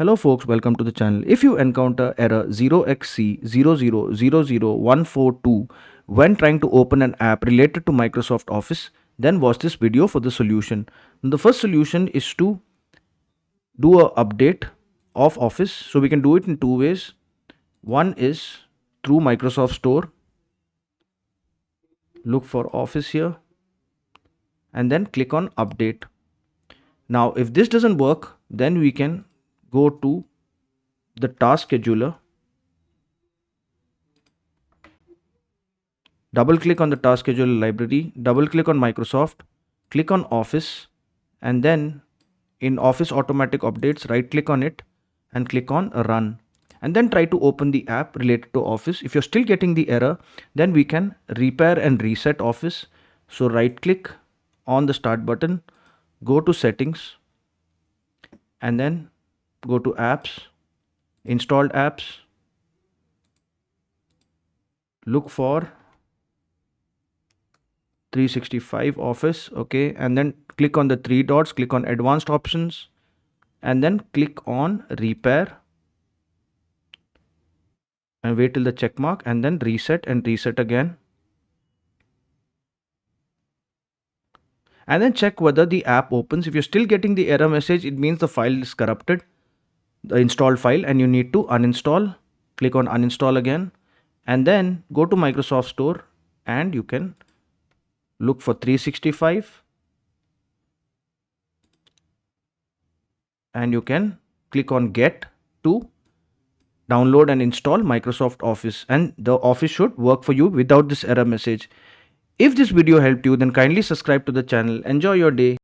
Hello folks, welcome to the channel. If you encounter error 0xc0000142 when trying to open an app related to Microsoft Office, then watch this video for the solution. The first solution is to do a update of Office. So we can do it in two ways. One is through Microsoft Store. Look for Office here and then click on update. Now if this doesn't work, then we can go to the task scheduler. Double click on the task scheduler library, double click on Microsoft, click on Office, and then in Office automatic updates, right click on it and click on run. And then try to open the app related to Office. If you're still getting the error, then we can repair and reset Office. So right click on the start button, go to settings, and then go to apps, installed apps, look for 365 Office, okay, and then click on the three dots, click on advanced options, and then click on repair and wait till the check mark, and then reset and reset again, and then check whether the app opens. If you're still getting the error message, it means the file is corrupted, the installed file, and you need to uninstall. Click on uninstall again, and then go to Microsoft Store and you can look for 365 and you can click on get to download and install Microsoft Office, and the Office should work for you without this error message. If this video helped you, then kindly subscribe to the channel. Enjoy your day.